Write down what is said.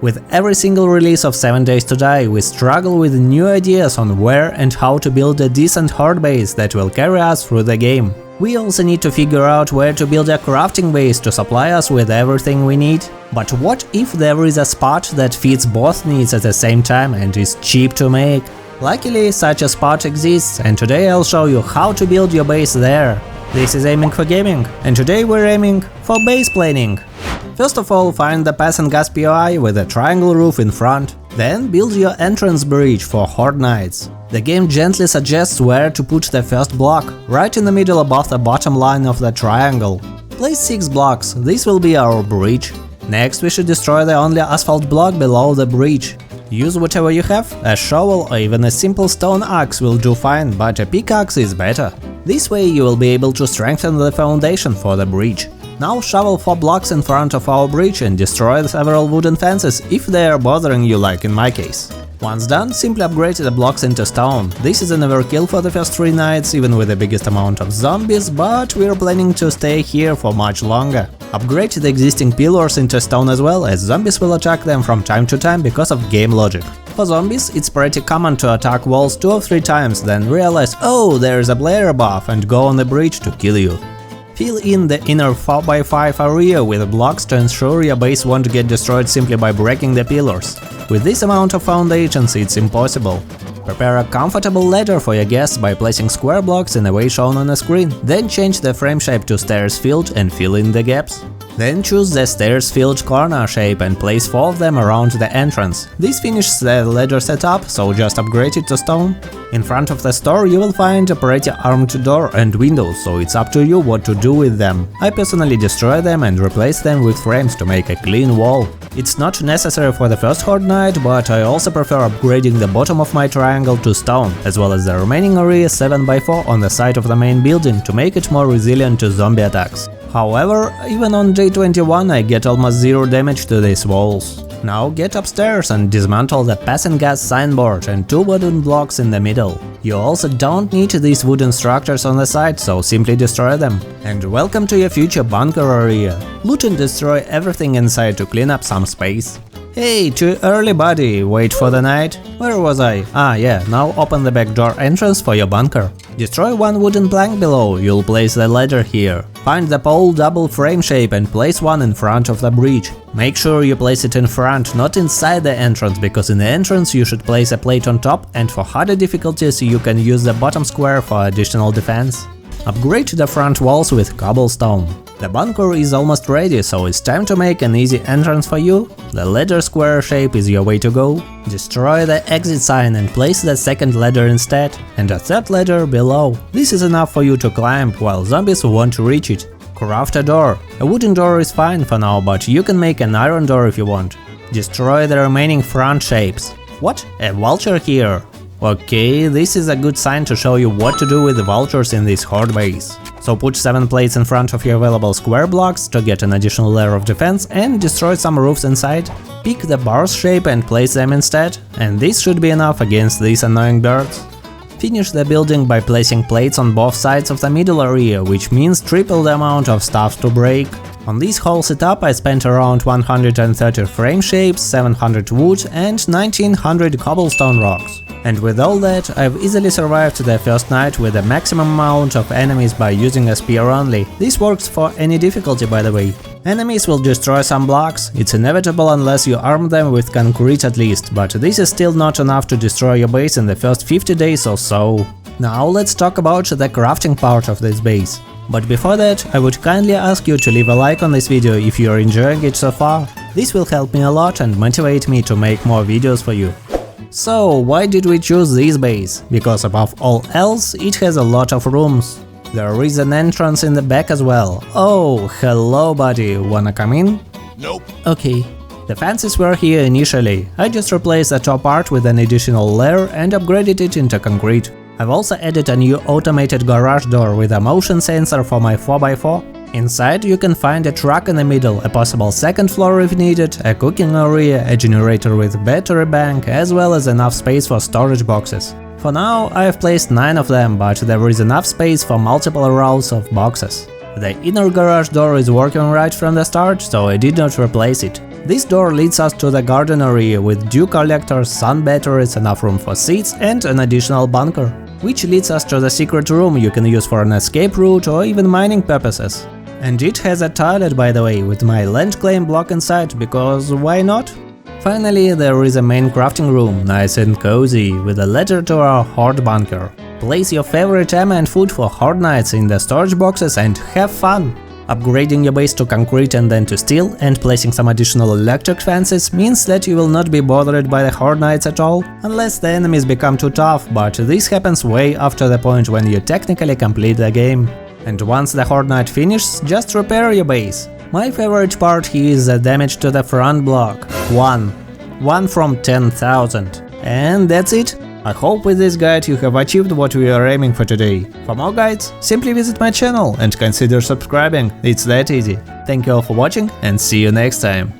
With every single release of 7 Days to Die, we struggle with new ideas on where and how to build a decent horde base that will carry us through the game. We also need to figure out where to build a crafting base to supply us with everything we need. But what if there is a spot that fits both needs at the same time and is cheap to make? Luckily, such a spot exists, and today I'll show you how to build your base there. This is Aiming for Gaming, and today we're aiming for base planning. First of all, find the pass and gas POI with a triangle roof in front. Then build your entrance bridge for Horde Knights. The game gently suggests where to put the first block, right in the middle above the bottom line of the triangle. Place 6 blocks, this will be our bridge. Next we should destroy the only asphalt block below the bridge. Use whatever you have, a shovel or even a simple stone axe will do fine, but a pickaxe is better. This way you will be able to strengthen the foundation for the bridge. Now shovel 4 blocks in front of our bridge and destroy several wooden fences if they are bothering you, like in my case. Once done, simply upgrade the blocks into stone. This is an overkill for the first 3 nights, even with the biggest amount of zombies, but we're planning to stay here for much longer. Upgrade the existing pillars into stone as well, as zombies will attack them from time to time because of game logic. For zombies, it's pretty common to attack walls 2 or 3 times, then realize, oh, there's a player above, and go on the bridge to kill you. Fill in the inner 4x5 area with blocks to ensure your base won't get destroyed simply by breaking the pillars. With this amount of foundations, it's impossible. Prepare a comfortable ladder for your guests by placing square blocks in the way shown on the screen, then change the frame shape to stairs filled and fill in the gaps. Then choose the stairs filled corner shape and place 4 of them around the entrance. This finishes the ladder setup, so just upgrade it to stone. In front of the store you will find a pretty armed door and windows, so it's up to you what to do with them. I personally destroy them and replace them with frames to make a clean wall. It's not necessary for the first Horde night, but I also prefer upgrading the bottom of my triangle to stone, as well as the remaining area 7x4 on the side of the main building to make it more resilient to zombie attacks. However, even on day 21 I get almost 0 damage to these walls. Now get upstairs and dismantle the pass and gas signboard and 2 wooden blocks in the middle. You also don't need these wooden structures on the side, so simply destroy them. And welcome to your future bunker area. Loot and destroy everything inside to clean up some space. Hey, too early buddy, wait for the night. Where was I? Ah yeah, now open the back door entrance for your bunker. Destroy 1 wooden plank below, you'll place the ladder here. Find the pole double frame shape and place 1 in front of the bridge. Make sure you place it in front, not inside the entrance, because in the entrance you should place a plate on top, and for harder difficulties you can use the bottom square for additional defense. Upgrade the front walls with cobblestone. The bunker is almost ready, so it's time to make an easy entrance for you. The ladder square shape is your way to go. Destroy the exit sign and place the second ladder instead, and a third ladder below. This is enough for you to climb, while zombies won't reach it. Craft a door. A wooden door is fine for now, but you can make an iron door if you want. Destroy the remaining front shapes. What? A vulture here? Okay, this is a good sign to show you what to do with the vultures in this horde base. So put 7 plates in front of your available square blocks to get an additional layer of defense and destroy some roofs inside. Pick the bars shape and place them instead, and this should be enough against these annoying birds. Finish the building by placing plates on both sides of the middle area, which means triple the amount of stuff to break. On this whole setup I spent around 130 frame shapes, 700 wood and 1900 cobblestone rocks. And with all that, I've easily survived the first night with the maximum amount of enemies by using a spear only. This works for any difficulty, by the way. Enemies will destroy some blocks, it's inevitable unless you arm them with concrete at least, but this is still not enough to destroy your base in the first 50 days or so. Now let's talk about the crafting part of this base. But before that, I would kindly ask you to leave a like on this video if you are enjoying it so far. This will help me a lot and motivate me to make more videos for you. So, why did we choose this base? Because above all else, it has a lot of rooms. There is an entrance in the back as well. Oh, hello buddy, wanna come in? Nope. Okay. The fences were here initially, I just replaced the top part with an additional layer and upgraded it into concrete. I've also added a new automated garage door with a motion sensor for my 4x4. Inside you can find a truck in the middle, a possible second floor if needed, a cooking area, a generator with battery bank, as well as enough space for storage boxes. For now I have placed 9 of them, but there is enough space for multiple rows of boxes. The inner garage door is working right from the start, so I did not replace it. This door leads us to the garden area with dew collectors, sun batteries, enough room for seats and an additional bunker, which leads us to the secret room you can use for an escape route or even mining purposes. And it has a toilet, by the way, with my land claim block inside, because why not? Finally, there is a main crafting room, nice and cozy, with a ladder to our Horde bunker. Place your favorite ammo and food for Horde nights in the storage boxes and have fun! Upgrading your base to concrete and then to steel, and placing some additional electric fences means that you will not be bothered by the Horde nights at all, unless the enemies become too tough, but this happens way after the point when you technically complete the game. And once the Horde night finishes, just repair your base. My favorite part here is the damage to the front block. 1 from 10,000. And that's it. I hope with this guide you have achieved what we are aiming for today. For more guides, simply visit my channel and consider subscribing, it's that easy. Thank you all for watching and see you next time.